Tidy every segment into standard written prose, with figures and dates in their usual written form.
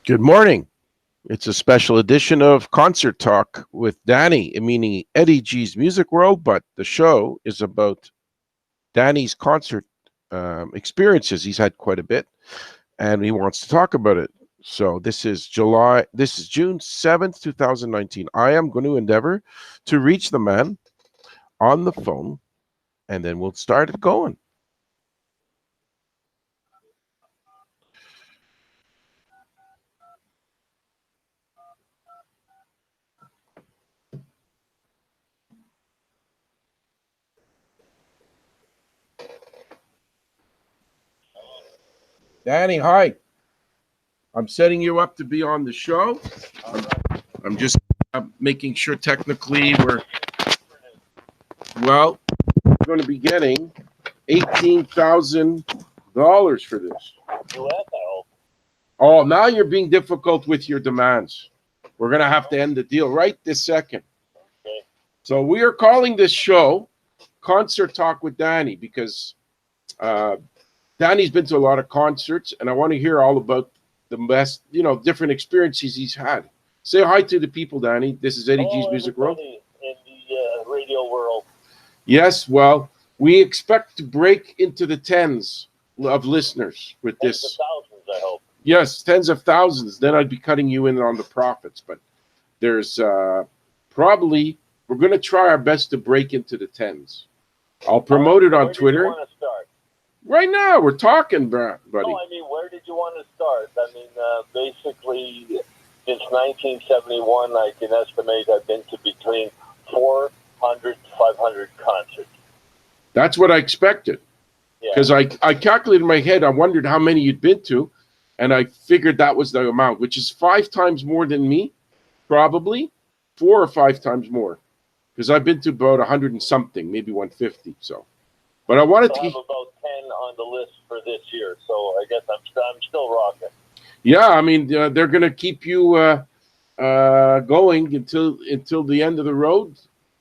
Good morning. It's a special edition of Concert Talk with Danny, meaning Eddie G's Music World, but the show is about Danny's concert experiences. He's had quite a bit, and he wants to talk about it. So this is June 7th, 2019. I am going to endeavor to reach the man on the phone, and then we'll start it going. Danny, hi. I'm setting you up to be on the show. I'm, I'm just making sure technically well, going to be getting $18,000 for this. Oh, now you're being difficult with your demands. We're going to have to end the deal right this second. So we are calling this show Concert Talk with Danny because Danny's been to a lot of concerts, and I want to hear all about the best, different experiences he's had. Say hi to the people, Danny. This is Eddie G's Music World. In the radio world. Yes, well, we expect to break into the tens of listeners with Tens this. of thousands, I hope. Yes, tens of thousands. Then I'd be cutting you in on the profits. But there's probably, we're going to try our best to break into the tens. I'll promote it on Where Twitter. Did you want to start? Right now, we're talking, buddy. No, I mean, where did you want to start? I mean, basically, since 1971, I can estimate I've been to between 400 to 500 concerts. That's what I expected. Because I calculated in my head, I wondered how many you'd been to, and I figured that was the amount, which is 5 times more than me, probably 4 or 5 times more, because I've been to about 100 and something, maybe 150. So, but I wanted I to have about 10 on the list for this year, so I guess I'm still rocking. Yeah, I mean they're going to keep you going until the end of the road,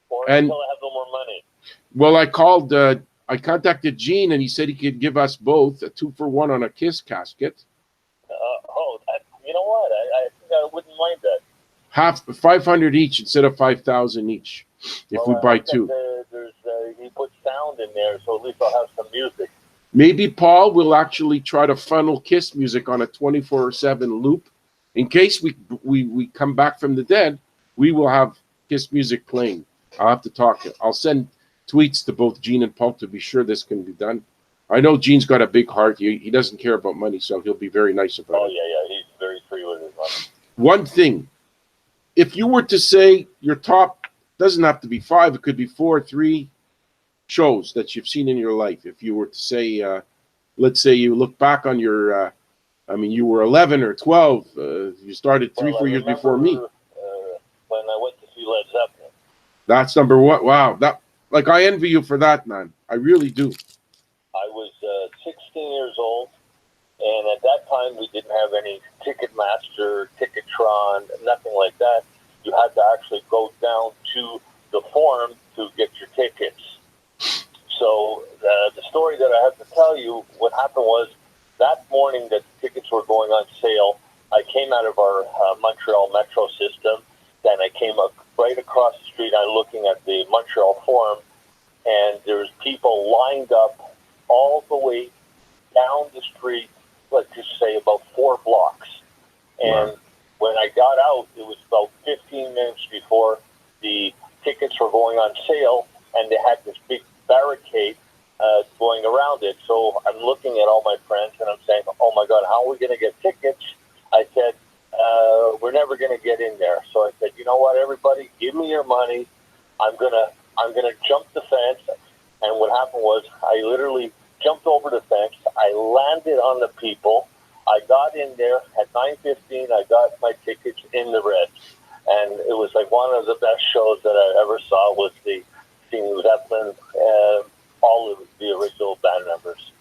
Or and until I have no more money. well, I contacted Gene, and he said he could give us both a 2-for-1 on a Kiss casket. You know what? I think I wouldn't mind that. Half 500 each instead of 5,000 each if we buy two. He put sound in there, so at least I'll have some music. Maybe Paul will actually try to funnel Kiss music on a 24/7 loop. In case we come back from the dead, we will have Kiss music playing. I'll have to talk. I'll send tweets to both Gene and Paul to be sure this can be done. I know Gene's got a big heart. He doesn't care about money, so he'll be very nice about it. Oh, yeah. He's very free with his money. One thing, if you were to say your top, doesn't have to be 5, it could be 4, 3 shows that you've seen in your life. If you were to say, let's say you look back on your, you were 11 or 12, you started 3-4 years before me. When I went to see Led Zeppelin. That's number one. Wow, I envy you for that, man. I really do. I was 16 years old, and at that time we didn't have any Ticketmaster, Ticketron, nothing like that. You had to actually go down to the forum to get your tickets. So the story that I have to tell you, what happened was that morning that the tickets were going on sale, I came out of our Montreal Metro system, then I came up right across the street, I'm looking at the Montreal Forum, and there's people lined up all the way down the street, let's just say about 4 blocks. And when I got out, it was about 15 minutes before the tickets were going on sale, and they had this big barricade going around it. So I'm looking at all my friends, and I'm saying, oh my God, how are we going to get tickets? I said, we're never going to get in there. So I said, you know what, everybody, give me your money. I'm gonna jump the fence. And what happened was I literally jumped over the fence. I landed on the people. I got in there at 9:15. I got my tickets in the red, and it was like one of the best shows that I ever saw. Was seeing Zeppelin, all of the original band members.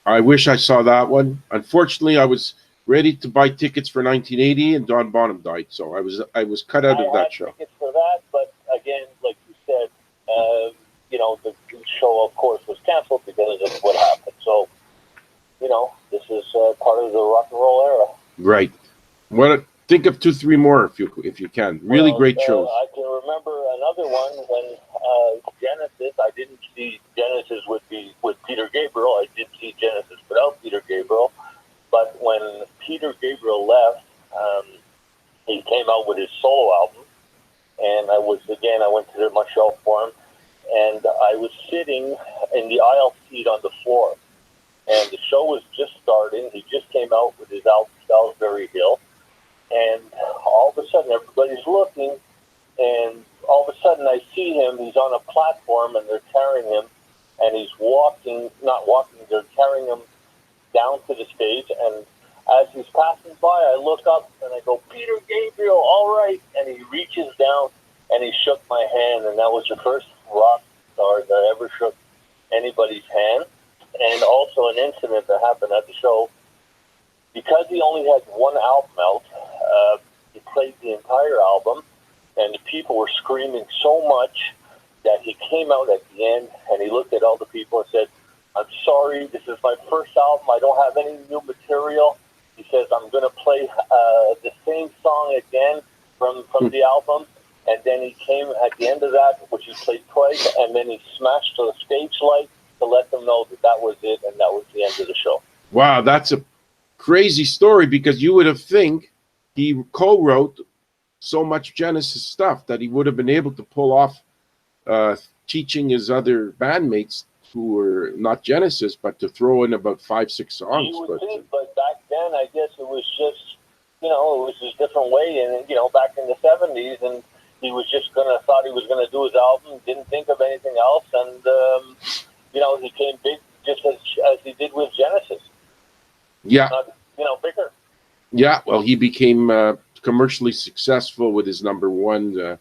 I wish I saw that one. Unfortunately, I was ready to buy tickets for 1980, and Don Bonham died, so I was cut out of that show. I had tickets for that, but again, like you said, the show, of course, was canceled because of what happened. So, this is part of the rock and roll era. Right. What? Think of 2, 3 more if you can. Really great shows. I can remember another one when Genesis. I didn't see Genesis with Peter Gabriel. I did see Genesis without Peter Gabriel. But when Peter Gabriel left, he came out with his solo album, and I went to the Montreal Forum, and I was sitting in the aisle seat on the floor, and the show was just starting. He just came out with his album Salisbury Hill, and all of a sudden everybody's looking, and all of a sudden I see him. He's on a platform, and they're carrying him, and he's not walking, they're carrying him down to the stage, and as he's passing by, I look up and I go, Peter Gabriel, all right. And he reaches down and he shook my hand, and that was the first rock star that ever shook anybody's hand. And also an incident that happened at the show, because he only had one album out, he played the entire album, and the people were screaming so much that he came out at the end and he looked at all the people and said, I'm sorry, this is my first album. I don't have any new material. He says, I'm going to play the same song again from the album. And then he came at the end of that, which he played twice, and then he smashed the stage light to let them know that was it, and that was the end of the show. Wow, that's a crazy story, because you would have think he co-wrote so much Genesis stuff that he would have been able to pull off teaching his other bandmates who were not Genesis, but to throw in about 5, 6 songs. You would think, but back then, I guess it was just, it was a different way. And, back in the 70s, and he was just thought he was going to do his album, didn't think of anything else. And, he came big just as he did with Genesis. Yeah. Bigger. Yeah, well, he became commercially successful with his number one,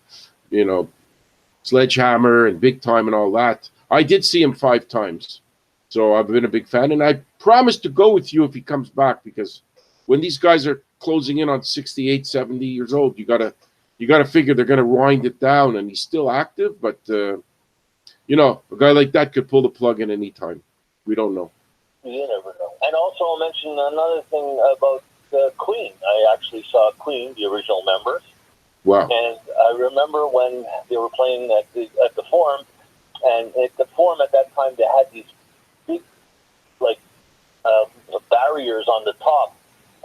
Sledgehammer and Big Time and all that. I did see him 5 times, so I've been a big fan, and I promise to go with you if he comes back, because when these guys are closing in on 68, 70 years old, you gotta figure they're gonna wind it down, and he's still active, but a guy like that could pull the plug in any time. We don't know. You never know. And also I'll mention another thing about Queen. I actually saw Queen, the original members. Wow. And I remember when they were playing at the Forum, and at the Forum at that time, they had these big, barriers on the top.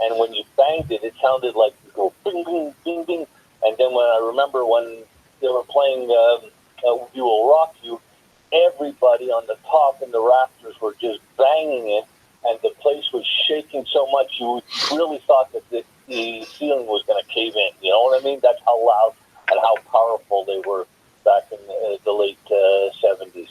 And when you banged it, it sounded like you go bing, bing, bing, bing. And then I remember when they were playing We Will Rock You, everybody on the top in the rafters were just banging it, and the place was shaking so much you really thought that the ceiling was going to cave in. You know what I mean? That's how loud and how powerful they were back in the late 70s.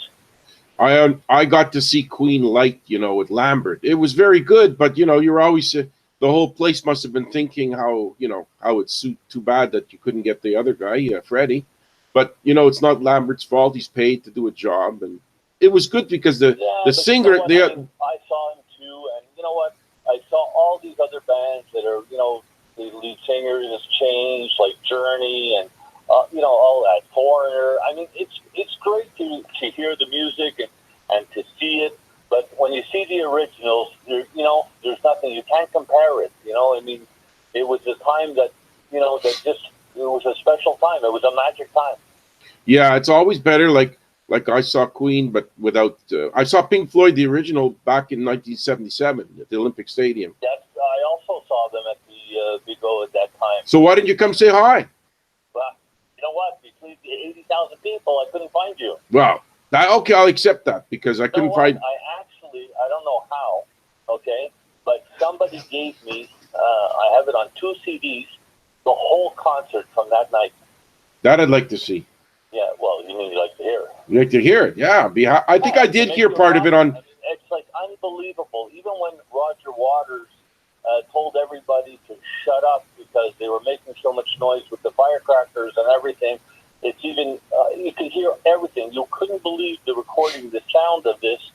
I got to see Queen light, with Lambert. It was very good, but you're always the whole place must have been thinking how it's too bad that you couldn't get the other guy, Freddie. But it's not Lambert's fault. He's paid to do a job, and it was good because the singer. I saw him too, and you know what? I saw all these other bands that are the lead singer has changed, like Journey and all that, Foreigner. I mean, it's great to hear the music and to see it, but when you see the originals, there's nothing, you can't compare it. I mean, it was a time that it was a special time. It was a magic time. Yeah, it's always better. Like I saw Queen, but without. I saw Pink Floyd, the original, back in 1977 at the Olympic Stadium. Yes, I also saw them at the Big O at that time. So why didn't you come say hi? Well, you know what? Between the 80,000 people, I couldn't find you. Wow. Okay, I'll accept that, because I couldn't find. I don't know how. Okay, but somebody gave me. I have it on 2 CDs. The whole concert from that night. That I'd like to see. Yeah, well, you mean you like to hear it? You like to hear it? Yeah. I think I did hear part of it on. It's like unbelievable. Even when Roger Waters told everybody to shut up because they were making so much noise with the firecrackers and everything, it's even you could hear everything. You couldn't believe the recording, the sound of this.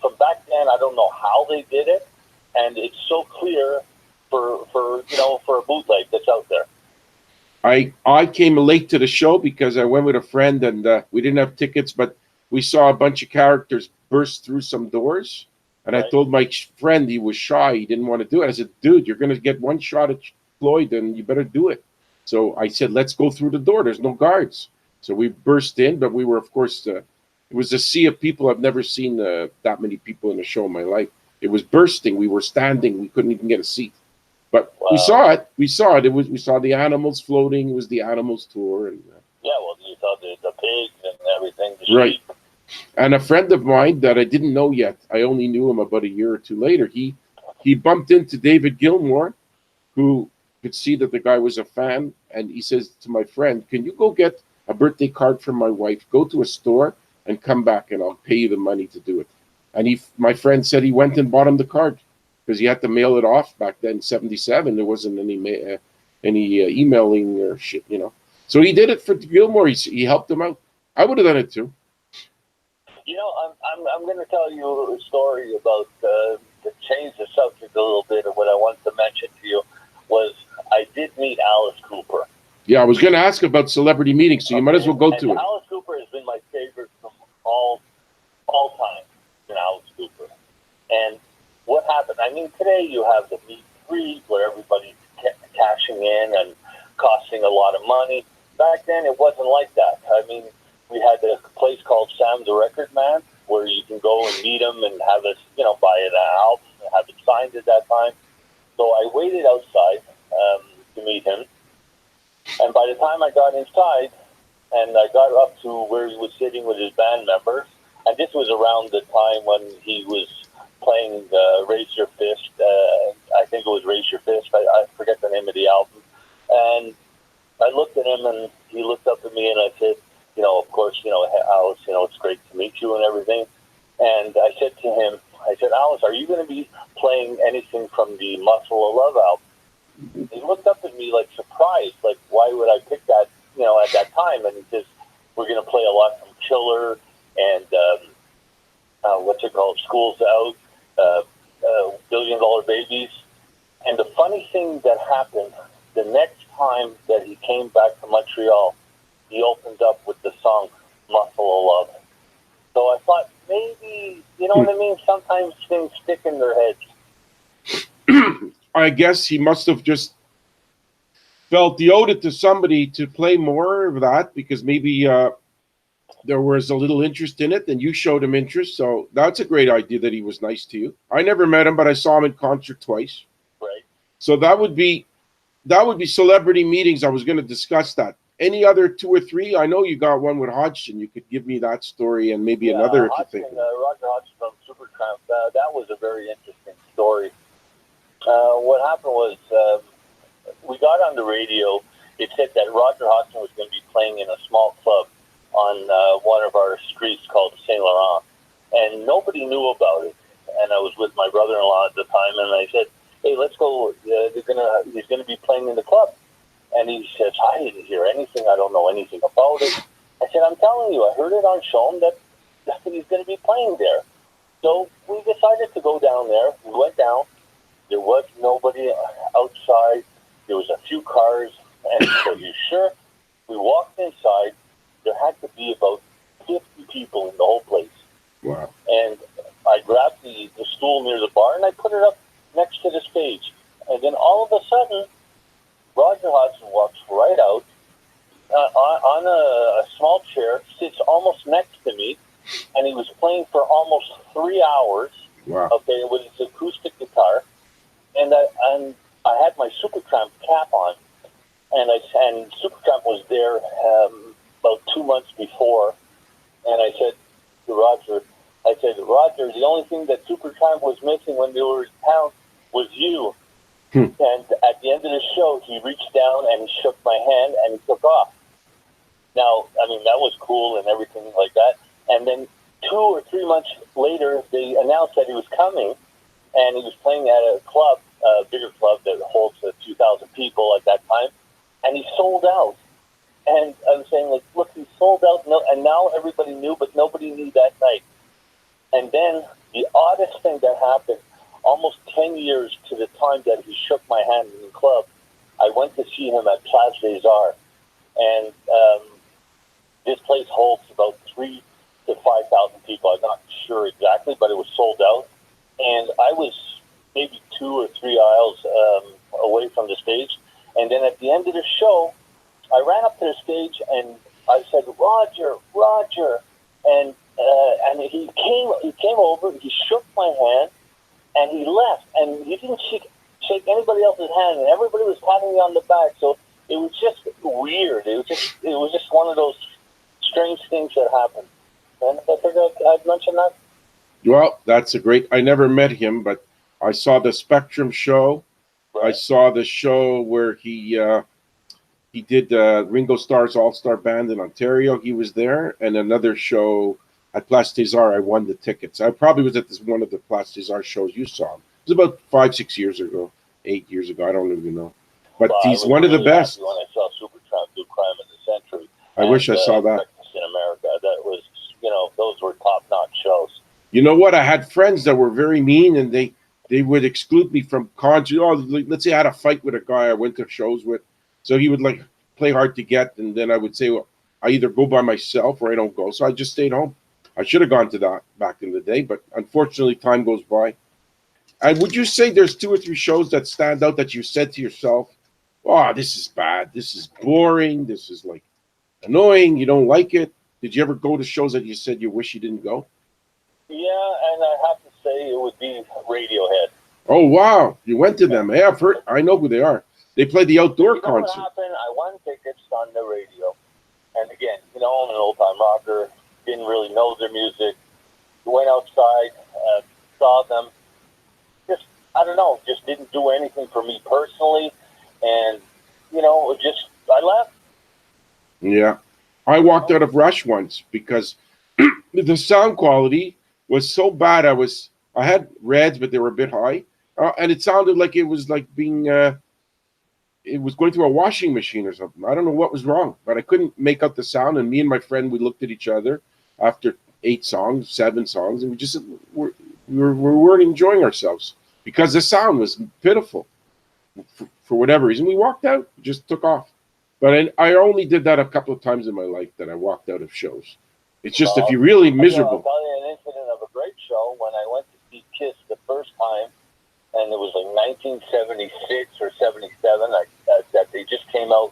From back then, I don't know how they did it, and it's so clear for a bootleg that's out there. I came late to the show because I went with a friend, and we didn't have tickets, but we saw a bunch of characters burst through some doors, And I told my friend, he was shy, he didn't want to do it. I said, dude, you're going to get one shot at Floyd, and you better do it. So I said, let's go through the door. There's no guards. So we burst in, but we were, of course, it was a sea of people. I've never seen that many people in a show in my life. It was bursting. We were standing. We couldn't even get a seat. But we saw it. We saw it. We saw the animals floating. It was the animals tour. And, yeah, well, you saw the pigs and everything. Right. Sheep. And a friend of mine that I didn't know yet, I only knew him about a year or two later, he bumped into David Gilmour, who could see that the guy was a fan. And he says to my friend, can you go get a birthday card from my wife, go to a store and come back and I'll pay you the money to do it. And my friend said he went and bought him the card because he had to mail it off back then, 77. There wasn't any emailing or shit, you know. So he did it for Gilmour. He helped him out. I would have done it too. You know, I'm going to tell you a story about to change the subject a little bit. Of what I wanted to mention to you was I did meet Alice Cooper. Yeah, I was going to ask about celebrity meetings, so you might as well go to it. Alice Cooper has been my favorite from all time. Alice Cooper. And what happened? I mean, today you have the meet and greet where everybody's cashing in and costing a lot of money. Back then, it wasn't like that. I mean, we had a place called Sam the Record Man where you can go and meet him and have us, buy an album and have it signed at that time. So I waited outside to meet him. And by the time I got inside and I got up to where he was sitting with his band members, and this was around the time when he was playing Raise Your Fist. I think it was Raise Your Fist. I forget the name of the album. And I looked at him and he looked up at me and I said, of course, Alice, it's great to meet you and everything. And I said to him, Alice, are you going to be playing anything from the Muscle of Love album? He looked up at me like surprised, like, why would I pick that, at that time? And he says, we're going to play a lot from Killer and, School's Out, $1 Billion Babies. And the funny thing that happened, the next time that he came back to Montreal, he opened up with the song Muscle of Love. So I thought maybe, you know what I mean? Sometimes things stick in their heads. I guess he must have just felt he owed it to somebody to play more of that because maybe there was a little interest in it and you showed him interest. So that's a great idea that he was nice to you. I never met him, but I saw him in concert twice. Right. So that would be celebrity meetings. I was going to discuss that. Any other two or three? I know you got one with Hodgson. You could give me that story and maybe another if you think. Roger Hodgson from Supertramp. That was a very interesting story. What happened was we got on the radio. It said that Roger Hodgson was going to be playing in a small club on one of our streets called Saint Laurent, and nobody knew about it. And I was with my brother-in-law at the time, and I said, "Hey, let's go. He's going to be playing in the club." And he says, "I didn't hear anything. I don't know anything about it." I said, "I'm telling you, I heard it on Show'em that he's going to be playing there." So we decided to go down there. We went down. There was nobody outside. There was a few cars. And he said, "You sure?" We walked inside. There had to be about 50 people in the whole place. Wow. And I grabbed the stool near the bar and I put it up next to the stage. And then all of a sudden, Roger Hodgson walks right out on a small chair, sits almost next to me, and he was playing for almost 3 hours. Wow. Okay, with his acoustic guitar, and I had my Supertramp cap on, and Supertramp was there about 2 months before, and I said to Roger, "Roger, the only thing that Supertramp was missing when they were in town was you." And at the end of the show, he reached down and he shook my hand and he took off. Now, I mean, that was cool and everything like that. And then 2 or 3 months later, they announced that he was coming, and he was playing at a club, a bigger club that holds 2,000 people at that time, and he sold out. And I was saying, like, look, he sold out, and now everybody knew, but nobody knew that night. And then the oddest thing that happened, almost 10 years to the time that he shook my hand in the club, I went to see him at Place des Arts. And this place holds about 3,000 to 5,000 people. I'm not sure exactly, but it was sold out. and I was maybe 2 or 3 aisles away from the stage. And then at the end of the show, I ran up to the stage and I said, "Roger, Roger," and he came over, he shook my hand, and he left, and he didn't shake anybody else's hand, and everybody was patting me on the back. So it was just weird. It was just one of those strange things that happened. And I figured I'd mention that. Well, that's a great. I never met him, but I saw the Spectrum show. I Right. saw the show where he did Ringo Starr's All Star Band in Ontario. He was there, and another show at Place des Arts. I won the tickets. I probably was at one of the Place des Arts shows you saw him. It was about 5, 6 years ago, 8 years ago. I don't even know. But Well, he's one of the best. When I saw Supertramp do Crime of the Century, I wish I saw that. Breakfast in America, that was, those were top-notch shows. You know what? I had friends that were very mean, and they would exclude me from concerts. Oh, let's say I had a fight with a guy I went to shows with, so he would like play hard to get, and then I would say, well, I either go by myself or I don't go. So I just stayed home. I should have gone to that back in the day, but unfortunately, time goes by. And would you say there's 2 or 3 shows that stand out that you said to yourself, "Oh, this is bad. This is boring. This is like annoying. You don't like it"? Did you ever go to shows that you said you wish you didn't go? Yeah, and I have to say it would be Radiohead. Oh wow, you went to them. Hey, I've heard. I know who they are. They played the outdoor You know what concert. happened? I won tickets on the radio. And again, I'm an old-time rocker, didn't really know their music. Went outside, saw them. Just, I don't know, just didn't do anything for me personally. And, I left. Yeah, I walked out of Rush once because the sound quality was so bad. I had Reds, but they were a bit high, and it sounded like it was like being it was going through a washing machine or something. I don't know what was wrong, but I couldn't make out the sound. And me and my friend, we looked at each other after 8 songs, 7 songs, and we just we weren't enjoying ourselves because the sound was pitiful. For whatever reason, we walked out, just took off. But I only did that a couple of times in my life that I walked out of shows. It's just if you're really I'll miserable. tell you an incident of a great show when I went to see Kiss the first time, and it was like 1976 or 77 that they just came out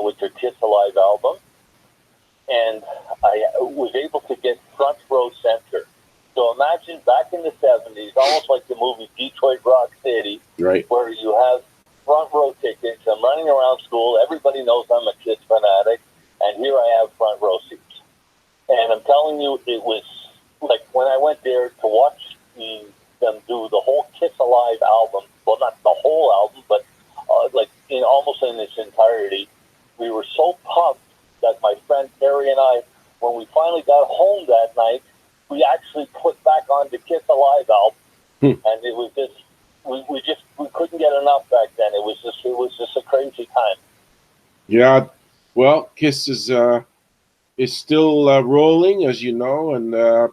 with their Kiss Alive album, and I was able to get front row center. So imagine back in the 70s, almost like the movie Detroit Rock City, Right. where you have front row tickets. I'm running around school. Everybody knows I'm a Kiss fanatic, and here I have front row seats. And I'm telling you, it was like when I went there to watch them do the whole Kiss Alive album. Well, not the whole album, but almost in its entirety. We were so pumped that my friend Terry and I, when we finally got home that night, we actually put back on the Kiss Alive album, and it was just we couldn't get enough back then. It was just a crazy time. Yeah. Well, Kiss is still rolling, as you know, and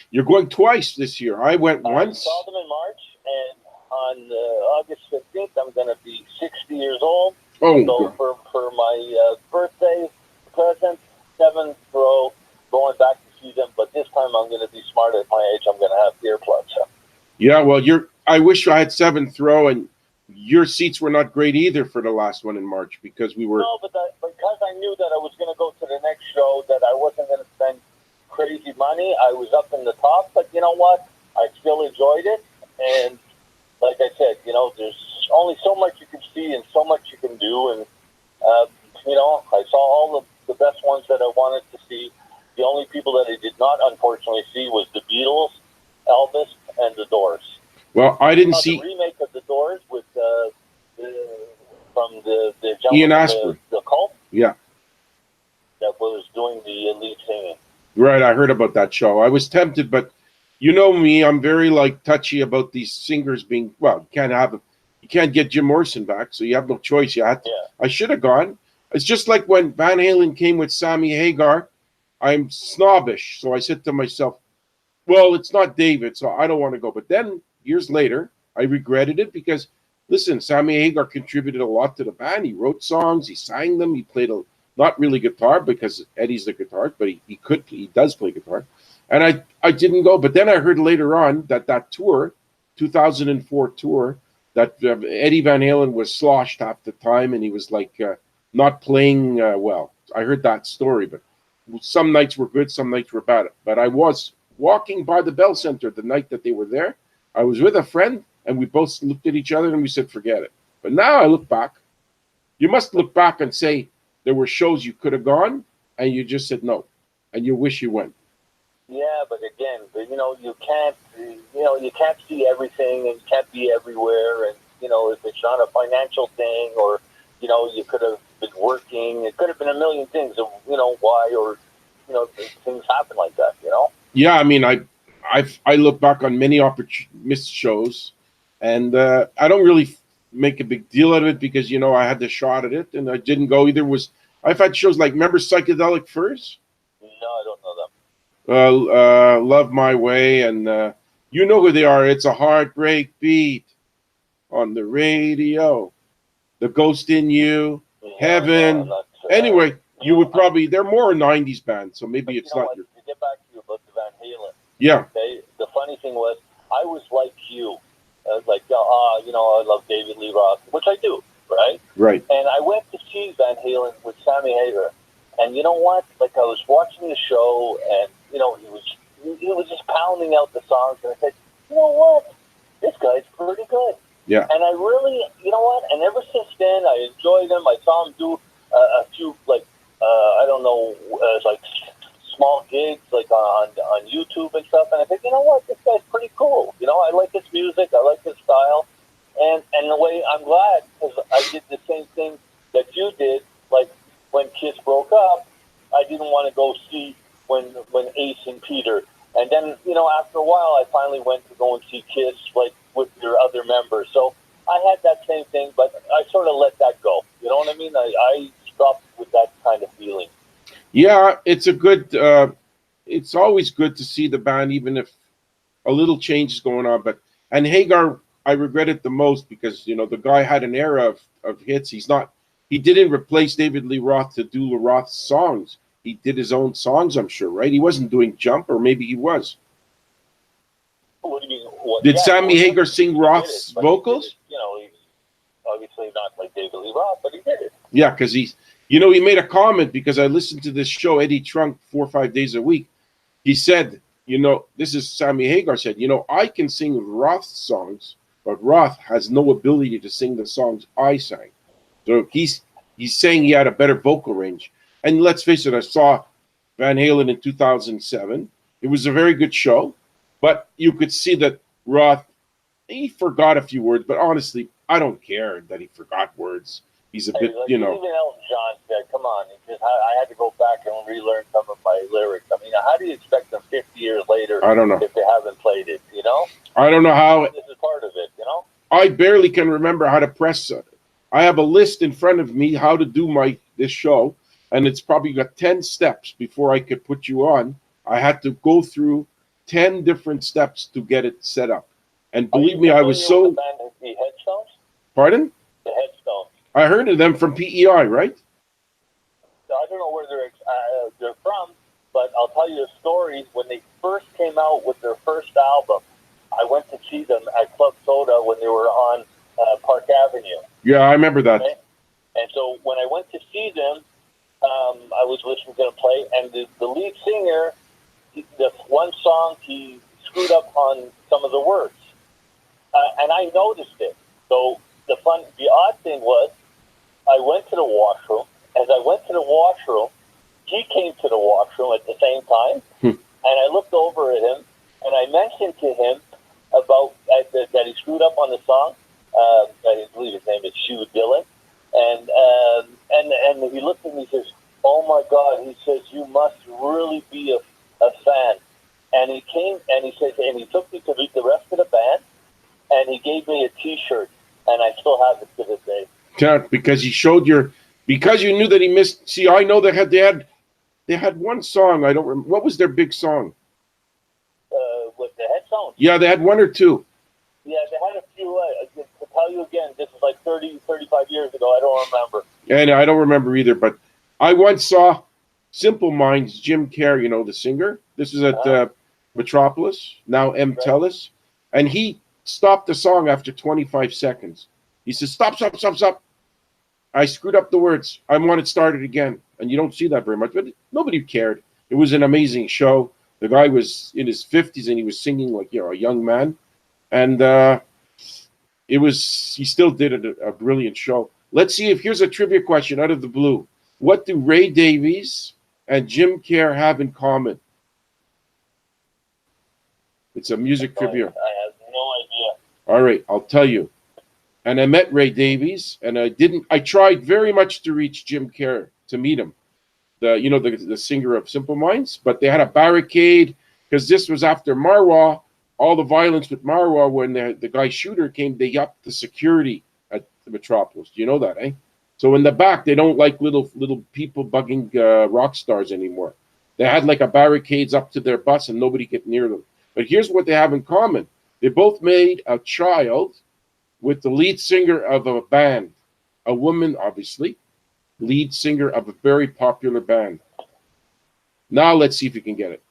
you're going twice this year. I went once. I saw them in March, and on August 15th, I'm going to be 60 years old. Oh, So for my birthday present, 7th row, going back to see them. But this time I'm going to be smart at my age. I'm going to have earplugs. yeah. Well, I wish I had 7th row, and your seats were not great either for the last one in March because we were. No, but because I knew that I was going to go to the next show, that I wasn't going to spend crazy money. I was up in the top, but you know what? I still enjoyed it, and like I said, there's only so much you can see and so much you can do, and I saw all the best ones that I wanted to see. The only people that I did not, unfortunately, see was the Beatles, Elvis, and the Doors. Well, I didn't see the remake of the Doors with from the Ian gentleman, Asper. the Cult, Yeah, that was doing the lead singing. right. I heard about that show. I was tempted, but you know me, I'm very touchy about these singers being. Well, you can't get Jim Morrison back, so you have no choice. You had to, Yeah. I should have gone. It's just like when Van Halen came with Sammy Hagar. I'm snobbish, so I said to myself, "Well, it's not David, so I don't want to go." But then years later, I regretted it because, listen, Sammy Hagar contributed a lot to the band. He wrote songs, he sang them, he played not really guitar because Eddie's the guitarist, but he does play guitar. And I didn't go. But then I heard later on that tour 2004 tour that Eddie Van Halen was sloshed half the time, and he was like not playing well. I heard that story, but some nights were good, some nights were bad. But I was walking by the Bell Center the night that they were there. I was with a friend, and we both looked at each other and we said, forget it. But now I look back. You must look back and say there were shows you could have gone, and you just said no, and you wish you went. Yeah, but again, you can't see everything and you can't be everywhere. And, if it's not a financial thing or, you could have been working, it could have been a million things of, why or, things happen like that, Yeah, I mean, I look back on many missed shows, and I don't really make a big deal out of it because, I had the shot at it and I didn't go either. I've had shows like, remember Psychedelic Furs? No, I don't know them. Love My Way, and you know who they are. It's a Heartbreak Beat on the radio. The Ghost in You, Heaven. No, Anyway, you would probably, they're more a 90s band, so maybe it's not your. To get back to you about the Van Halen. Yeah. Okay, the funny thing was, I was like you. I was like, I love David Lee Roth, which I do, right? Right. And I went to see Van Halen with Sammy Hagar. And you know what? Like, I was watching the show, and, he was just pounding out the songs, and I said, you know what? This guy's pretty good. Yeah. And I really, you know what? And ever since then, I enjoyed him. I saw him do a few, like small gigs, like on YouTube and stuff. And I said, you know what? This guy's pretty cool. I like his music. I like his style. And in a way, I'm glad because I did the same thing that you did. Like when Kiss broke up, I didn't want to go see when Ace and Peter. And then, after a while, I finally went to go and see Kiss, like, with your other members. So I had that same thing, but I sort of let that go. You know what I mean? I stopped with that kind of feeling. Yeah, it's a good, it's always good to see the band, even if a little change is going on. And Hagar, I regret it the most because, the guy had an era of hits. He didn't replace David Lee Roth to do Roth's songs. He did his own songs, I'm sure, right? He wasn't doing Jump, or maybe he was. What do you mean? Did Sammy Hagar sing Roth's vocals? He's obviously not like David Lee Roth, but he did it. Yeah, because he made a comment because I listened to this show, Eddie Trunk, 4 or 5 days a week. He said, this is Sammy Hagar said, I can sing Roth's songs, but Roth has no ability to sing the songs I sang. So he's saying he had a better vocal range. And let's face it, I saw Van Halen in 2007. It was a very good show, but you could see that Roth, he forgot a few words, but honestly, I don't care that he forgot words. He's a bit, Even Elton John said, come on, I had to go back and relearn some of my lyrics. I mean, how do you expect them 50 years later I don't know. if they haven't played it, I don't know how. This is part of it, I barely can remember how to press it. I have a list in front of me how to do this show, and it's probably got 10 steps before I could put you on. I had to go through 10 different steps to get it set up. And believe me, I was so... The band, the Headstones? Pardon? The Headstones. I heard of them from PEI, right? I don't know where they're from, but I'll tell you a story. When they first came out with their first album, I went to see them at Club Soda when they were on Park Avenue. Yeah, I remember that. Okay? And so when I went to see them, I was listening to them play, and the lead singer, the one song, he screwed up on some of the words. And I noticed it. So the odd thing was, I went to the washroom. As I went to the washroom, he came to the washroom at the same time, and I looked over at him, and I mentioned to him about that he screwed up on the song. I believe his name is Hugh Dillon, and he looked at me and says, "Oh my God!" He says, "You must really be a fan." And he came and he said, and he took me to meet the rest of the band, and he gave me a T-shirt, and I still have it to this day. Yeah, because he showed because you knew that he missed. See, I know they had one song. I don't remember. What was their big song? With the Headstones. Yeah, they had one or two. Yeah, they had a few. To tell you again, this is like 30, 35 years ago. I don't remember. And I don't remember either, but I once saw Simple Minds, Jim Carrey, the singer. This is at Metropolis, now M. Telus. And he stopped the song after 25 seconds. He says, "Stop, stop, stop, stop. I screwed up the words. I want it started again." And you don't see that very much, but nobody cared. It was an amazing show. The guy was in his 50s and he was singing like, you know, a young man. And he still did a brilliant show. Let's see if here's a trivia question out of the blue. What do Ray Davies and Jim Kerr have in common? It's a music trivia. I have no idea. All right, I'll tell you. And I met Ray Davies, and I tried very much to reach Jim Kerr to meet him, the singer of Simple Minds, but they had a barricade because this was after Marwa, all the violence with Marwa. When the guy shooter came, they upped the security at the Metropolis. Do you know that, eh? So in the back, they don't like little people bugging rock stars anymore. They had like a barricades up to their bus and nobody get near them. But here's what they have in common. They both made a child with the lead singer of a band, a woman, obviously, lead singer of a very popular band. Now let's see if you can get it.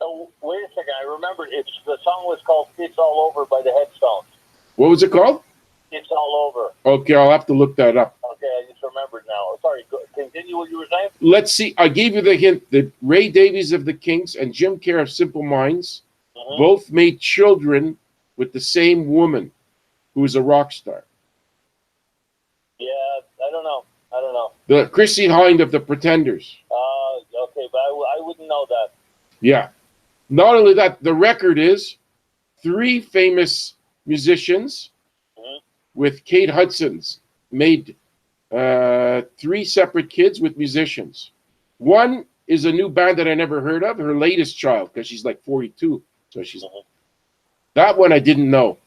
Oh, wait a second. I remember the song was called "It's All Over" by the Headstones. What was it called? It's All Over. Okay, I'll have to look that up. Okay, I just remembered now. Sorry, continue what you were saying. Let's see. I gave you the hint that Ray Davies of the Kinks and Jim Kerr of Simple Minds both made children with the same woman who is a rock star. Yeah, I don't know. The Chrissy Hind of the Pretenders. Okay, but I wouldn't know that. Yeah. Not only that, the record is 3 famous musicians with Kate Hudson's made 3 separate kids with musicians. One is a new band that I never heard of, her latest child, because she's like 42. So she's that one I didn't know.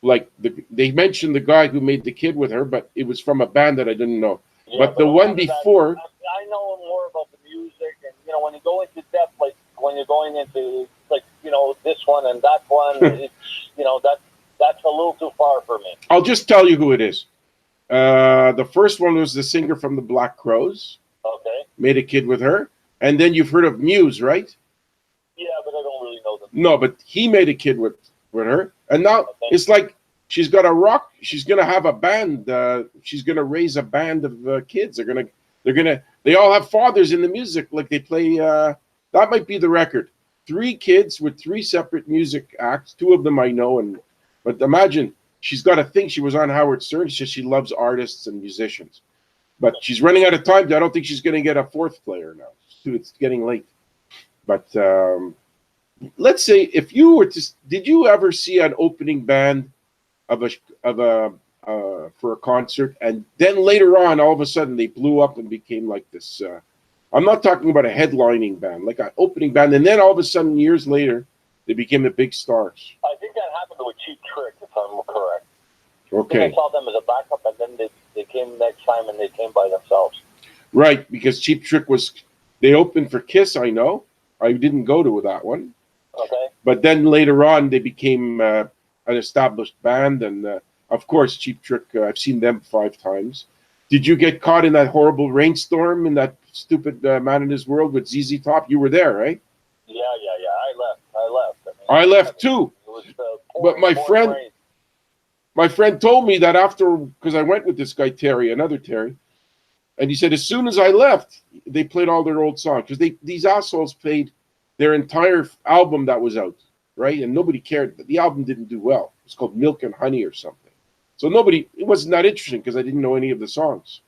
Like they mentioned the guy who made the kid with her, but it was from a band that I didn't know. Yeah, but the one before, I know more about the music, and when you go into depth, like when you're going into this one and that one, it's that's a little too far for me. I'll just tell you who it is. The first one was the singer from the Black Crowes. Okay. Made a kid with her, and then you've heard of Muse, right? Yeah, but I don't really know them. No, but he made a kid with her, and now it's like she's got a rock. She's gonna have a band. She's gonna raise a band of kids. They all have fathers in the music. Like they play. That might be the record. 3 kids with 3 separate music acts. 2 of them I know, but imagine she's got to think she was on Howard Stern. She says she loves artists and musicians, but she's running out of time. I don't think she's going to get a 4th player now. It's getting late. But let's say if you were to, did you ever see an opening band of a for a concert, and then later on, all of a sudden they blew up and became like this? I'm not talking about a headlining band, like an opening band, and then all of a sudden, years later, they became the big stars. I think that happened with Cheap Trick, if I'm correct. Okay. I saw them as a backup, and then they came next time, and they came by themselves. Right, because Cheap Trick they opened for Kiss, I know. I didn't go to that one. Okay. But then later on, they became an established band, and of course, Cheap Trick, I've seen them 5 times. Did you get caught in that horrible rainstorm in that stupid Man in His World with ZZ Top? You were there, right? Yeah. I left. I left too. It was, but my friend told me that after, because I went with this guy another Terry, and he said as soon as I left, they played all their old songs, because these assholes played their entire album that was out, right? And nobody cared. The album didn't do well. It's called Milk and Honey or something. So it wasn't that interesting because I didn't know any of the songs.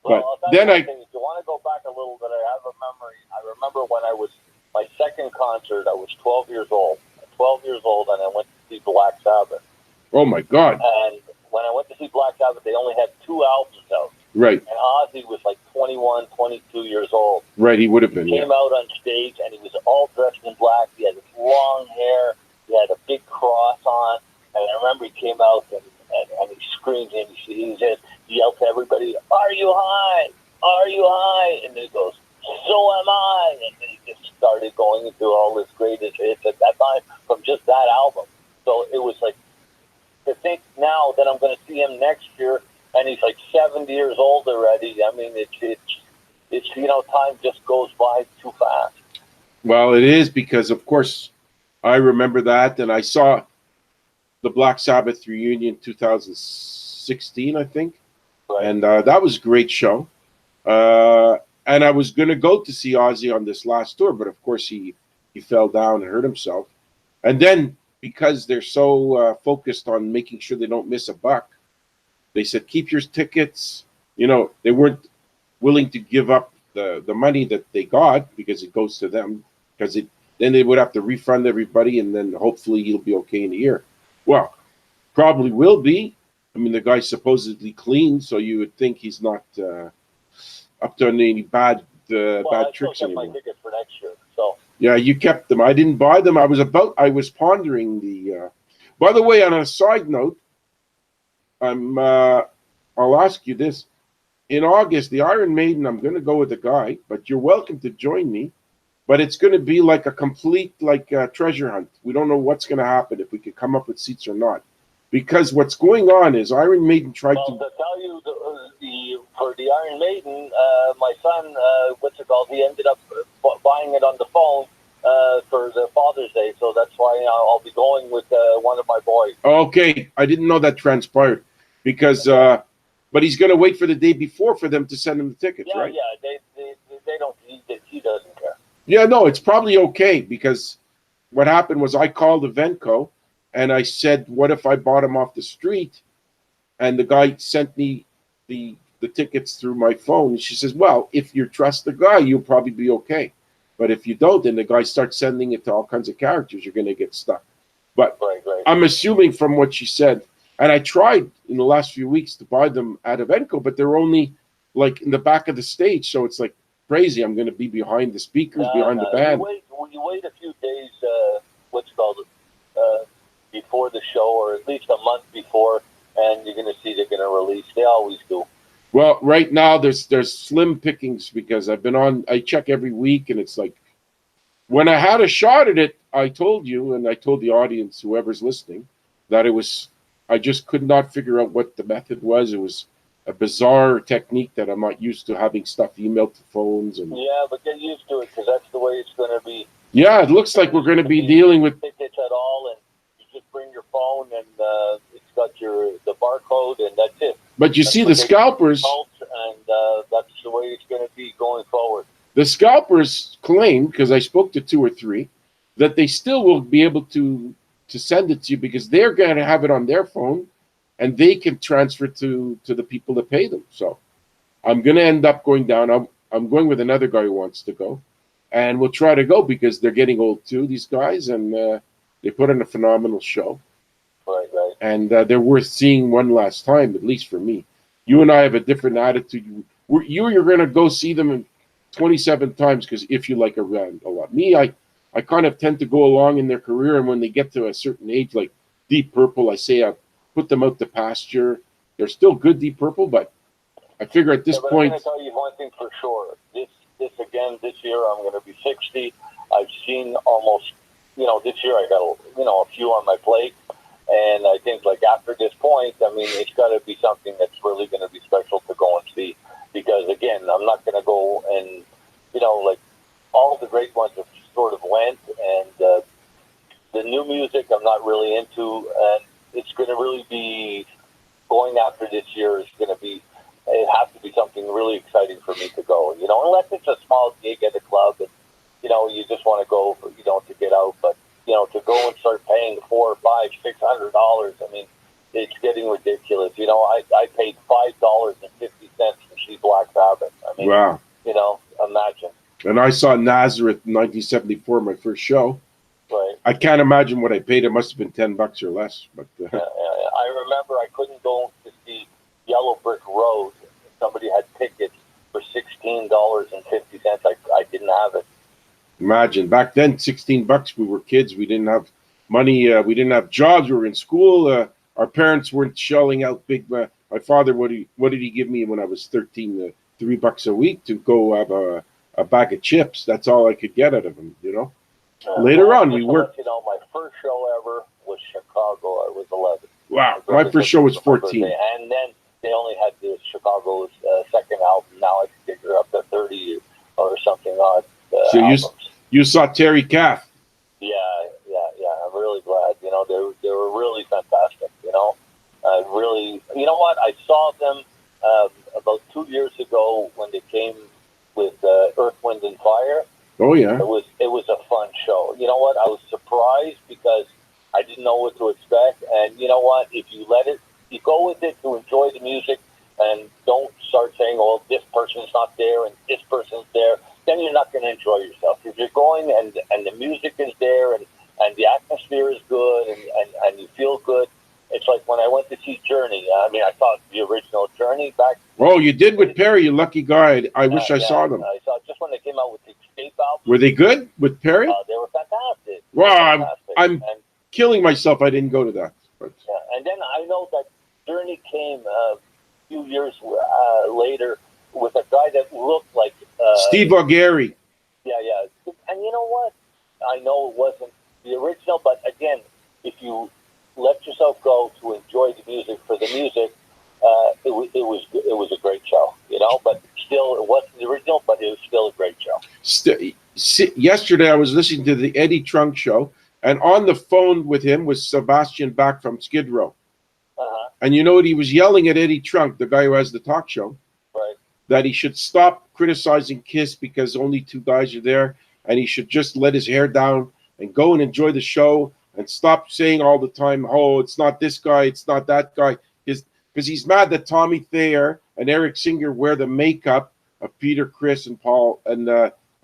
But then if you want to go back a little bit, I have a memory. I remember when I was my second concert. I was 12 years old. And I went to see Black Sabbath. Oh my God! And when I went to see Black Sabbath, they only had 2 albums out. Right. And Ozzy was like 21, 22 years old. Right, he would have been. He came out on stage, and he was all dressed in black. He had his long hair. He had a big cross on. And I remember he came out and he screamed and he yelled to everybody, "Are you high? Are you high?" And then he goes, "So am I." And then he just started going into all his greatest hits at that time from just that album. So it was like, to think now that I'm going to see him next year, and he's like 70 years old already. I mean, it's time just goes by too fast. Well, it is, because of course I remember that, and I saw the Black Sabbath reunion 2016, I think. Right. And that was a great show. And I was going to go to see Ozzy on this last tour, but of course he fell down and hurt himself. And then because they're so focused on making sure they don't miss a buck, they said, keep your tickets. You know, they weren't willing to give up the money that they got because it goes to them, because then they would have to refund everybody, and then hopefully he'll be okay in a year. Well, probably will be. I mean, the guy's supposedly clean, so you would think he's not up to any bad tricks anymore. My ticket for next year, so. Yeah, you kept them. I didn't buy them. I was pondering the. By the way, on a side note, I'll ask you this: in August, the Iron Maiden, I'm going to go with a guy, but you're welcome to join me. But it's going to be like a complete treasure hunt. We don't know what's going to happen, if we could come up with seats or not. Because what's going on is Iron Maiden tried to tell you for the Iron Maiden, my son, he ended up buying it on the phone for the Father's Day, so that's why I'll be going with one of my boys. Okay, I didn't know that transpired, because but he's going to wait for the day before for them to send him the tickets, right? Yeah, they don't. He doesn't care. Yeah, no, it's probably okay, because what happened was I called Evenco. And I said, what if I bought him off the street? And the guy sent me the tickets through my phone. And she says, well, if you trust the guy, you'll probably be okay. But if you don't, then the guy starts sending it to all kinds of characters, you're going to get stuck. But right. I'm assuming from what she said, and I tried in the last few weeks to buy them at Evenco, but they're only like in the back of the stage. So it's like crazy. I'm going to be behind the speakers, behind the band. You wait a few days, before the show, or at least a month before, and you're going to see they're going to release. They always do. Well, right now there's slim pickings, because I check every week, and it's like, when I had a shot at it, I told you, and I told the audience, whoever's listening, that I just could not figure out what the method was. It was a bizarre technique that I'm not used to, having stuff emailed to phones. Yeah, but get used to it, because that's the way it's going to be. Yeah, it looks like we're going to be dealing with tickets at all, and just bring your phone, and it's got the barcode, and that's it. But you see, the scalpers, and that's the way it's going to be going forward. The scalpers claim, because I spoke to 2 or 3, that they still will be able to send it to you, because they're going to have it on their phone, and they can transfer to the people that pay them. So I'm going to end up going down. I'm going with another guy who wants to go, and we'll try to go, because they're getting old too, these guys, and they put on a phenomenal show. Right. And they're worth seeing one last time, at least for me. You and I have a different attitude. You're going to go see them 27 times, because if you like a band a lot. Me, I kind of tend to go along in their career, and when they get to a certain age, like Deep Purple, I say I put them out to pasture. They're still good, Deep Purple, but I figure at this point... I'm going to tell you one thing for sure. This year, I'm going to be 60. I've seen almost... this year I got, a few on my plate. And I think, after this point, I mean, it's got to be something that's really going to be special to go and see. Because, again, I'm not going to go and, all the great ones have sort of went. And the new music I'm not really into. And it's going to really be, going after this year is going to be, it has to be something really exciting for me to go. Unless it's a small gig at a club and, you just want to go, to get out. But, to go and start paying $400, $500, $600, I mean, it's getting ridiculous. I paid $5.50 to see Black Sabbath. I mean, wow. Imagine. And I saw Nazareth in 1974, my first show. Right. I can't imagine what I paid. It must have been $10 or less. But I remember I couldn't go to see Yellow Brick Road. Somebody had tickets for $16.50. I didn't have it. Imagine back then, $16. We were kids. We didn't have money. We didn't have jobs. We were in school. Our parents weren't shelling out big. My father, what did he give me when I was 13? $3 a week to go have a bag of chips. That's all I could get out of him. Later on, we worked. My first show ever was Chicago. I was 11. Wow, my first show was 14. And then they only had the Chicago's second album. Now I can figure up to 30 or something odd. So you saw Terry Kath. Yeah. I'm really glad. They were really fantastic. saw them about 2 years ago when they came with Earth, Wind, and Fire. Oh yeah. It was a fun show. You know what? I was surprised because I didn't know what to expect. And you know what? If you go with it to enjoy the music, and don't start saying, "Oh, this person's not there and this person's there," then you're not going to enjoy yourself. If you're going and the music is there and the atmosphere is good and you feel good, it's like when I went to see Journey. I mean, I saw the original Journey back. Oh, you did with Perry, you lucky guy. I wish I saw them. I saw just when they came out with the Escape album. Were they good with Perry? They were fantastic. Wow, I'm killing myself I didn't go to that. But. Yeah, and then I know that Journey came a few years later with a guy that looked like Steve Augeri. Yeah. And you know what? I know it wasn't the original, but again, if you let yourself go to enjoy the music for the music, it was a great show, you know. But still, it wasn't the original, but it was still a great show. Yesterday, I was listening to the Eddie Trunk show, and on the phone with him was Sebastian Bach from Skid Row. And you know what? He was yelling at Eddie Trunk, the guy who has the talk show, right, that he should stop criticizing Kiss because only two guys are there, and he should just let his hair down and go and enjoy the show and stop saying all the time, "Oh, it's not this guy, it's not that guy," because he's mad that Tommy Thayer and Eric Singer wear the makeup of Peter, Chris, and Paul and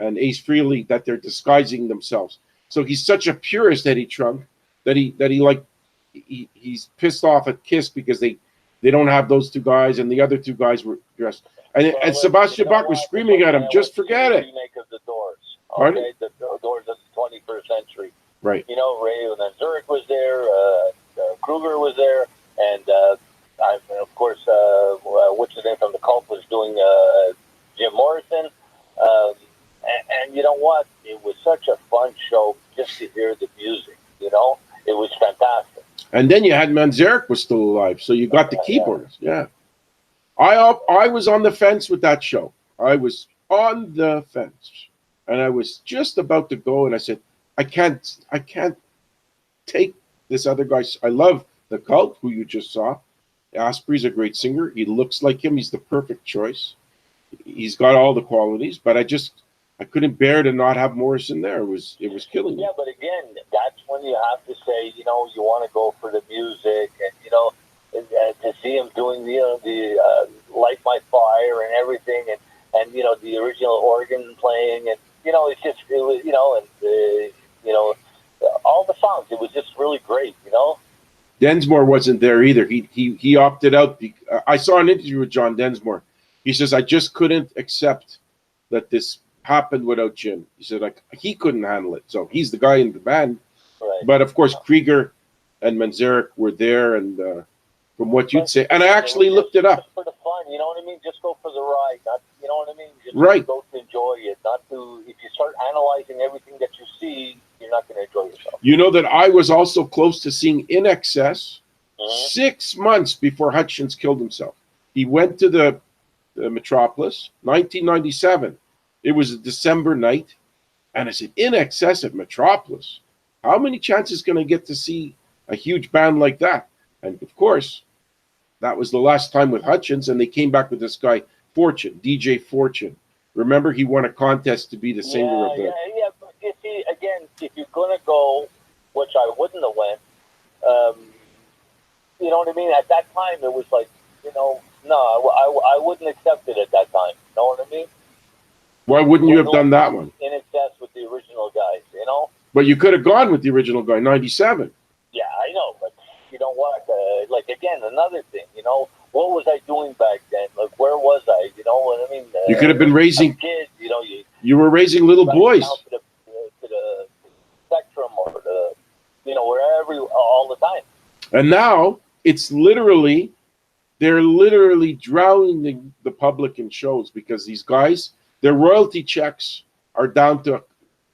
Ace Frehley, that they're disguising themselves. So he's such a purist, Eddie Trunk, that he's pissed off at Kiss because they don't have those two guys, and the other two guys were dressed. And Sebastian Bach was screaming at him, "Just forget it." Remake of the Doors. Pardon? Okay, the Doors of the 21st century. Right. You know, Ray Van Zurich was there, Kruger was there, and of course, what's his name from the Cult was doing Jim Morrison. And you know what? It was such a fun show just to hear the music. You know, it was fantastic. And then you had Manzarek was still alive, so you got the keyboardist. Yeah. I was on the fence with that show. I was on the fence, and I was just about to go, and I said, I can't take this other guy. I love the Cult, who you just saw. Asprey's a great singer. He looks like him. He's the perfect choice. He's got all the qualities, but I couldn't bear to not have Morrison there. It was killing me. Yeah, but again, that's when you have to say, you know, you want to go for the music, and you know, to see him doing the Light My Fire and everything, and you know, the original organ playing, and you know, it was, you know, and you know, all the songs. It was just really great, you know. Densmore wasn't there either. He opted out. I saw an interview with John Densmore. He says, "I just couldn't accept that this happened without Jim." He said, like, he couldn't handle it. So he's the guy in the band. Right. But of course, Krieger and Manzarek were there, and from what you'd say, and I actually looked it up. Just for the fun, you know what I mean? Just go for the ride, not, you know what I mean? Just right. Go to enjoy it, not to. If you start analyzing everything that you see, you're not going to enjoy yourself. You know that I was also close to seeing In Excess 6 months before Hutchins killed himself. He went to the Metropolis, 1997. It was a December night, and I said, In Excess at Metropolis. How many chances can I get to see a huge band like that? And of course, that was the last time with Hutchins, and they came back with this guy, Fortune, DJ Fortune. Remember, he won a contest to be the singer of the... Yeah, but you see, again, if you're going to go, which I wouldn't have went, you know what I mean? At that time, it was like, you know, no, I wouldn't accept it at that time. You know what I mean? Why wouldn't you have done that one? In Excess with the original guys, you know? But you could have gone with the original guy, 97. Yeah, I know, but you know what? Like, again, another thing, you know, what was I doing back then? Like, where was I? You know what I mean? You could have been raising kids, you know. You were raising little boys. To the Spectrum or the, you know, wherever, all the time. And now it's literally, they're literally drowning the public in shows because these guys, their royalty checks are down to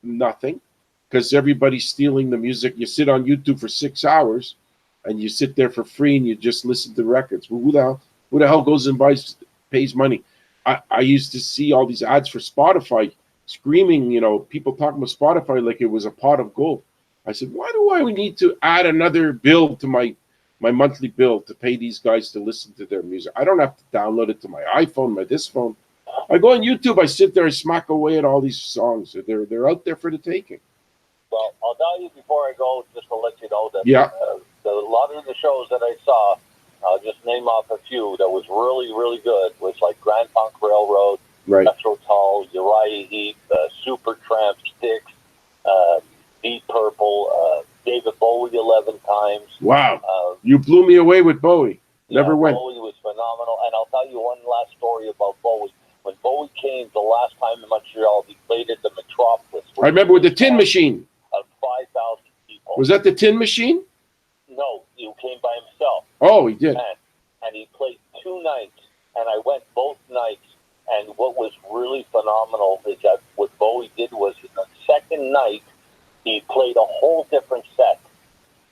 nothing because everybody's stealing the music. You sit on YouTube for 6 hours and you sit there for free and you just listen to records. Well, who the hell goes and pays money? I used to see all these ads for Spotify screaming, you know, people talking about Spotify like it was a pot of gold. I said, why do I need to add another bill to my my monthly bill to pay these guys to listen to their music. I don't have to download it to my iPhone, this phone. I go on YouTube, I sit there, I smack away at all these songs. They're out there for the taking. Well, I'll tell you before I go, just to let you know that a lot of the shows that I saw, I'll just name off a few that was really, really good, was like Grand Funk Railroad, Right. Jethro Tull, Uriah Heep, Supertramp, Styx, Deep Purple, David Bowie 11 times. Wow. You blew me away with Bowie. Never went. Bowie was phenomenal. And I'll tell you one last story about Bowie. When Bowie came the last time in Montreal, he played at the Metropolis. I remember with the Tin Machine. Of 5,000 people. Was that the Tin Machine? No, he came by himself. Oh, he did. And he played 2 nights, and I went both nights. And what was really phenomenal is that what Bowie did was, in the second night, he played a whole different set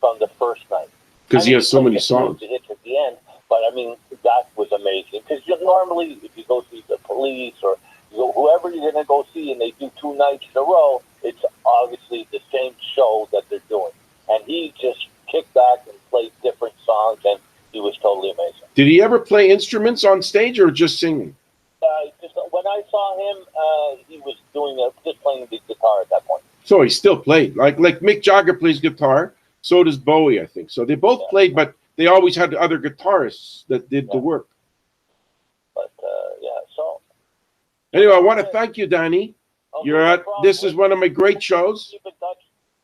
from the first night. Because he has so many songs. The hits at the end, but I mean, that was amazing. Because normally, if you go see the Police or whoever you're going to go see, and they do 2 nights in a row, it's obviously the same show that they're doing. And he just kicked back and played different songs, and he was totally amazing. Did he ever play instruments on stage or just singing? Just when I saw him, he was doing just playing the guitar at that point. So he still played. Like Mick Jagger plays guitar, so does Bowie, I think. So they both played, but they always had other guitarists that did the work. But so anyway, I want to thank you, Danny. okay, You're at. This is one of my great shows. Keep in touch.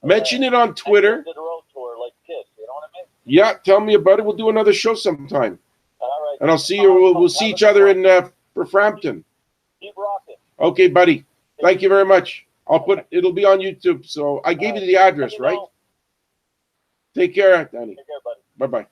Mention it on Twitter. The road tour, like Kiss, you know what I mean? Yeah, tell me about it. We'll do another show sometime. All right. And I'll see you. We'll see each other in for Frampton. Keep rocking. Okay, buddy. Thank you very much. It'll be on YouTube. So I gave you the address, right? Take care, Danny. Take care, buddy. Bye-bye.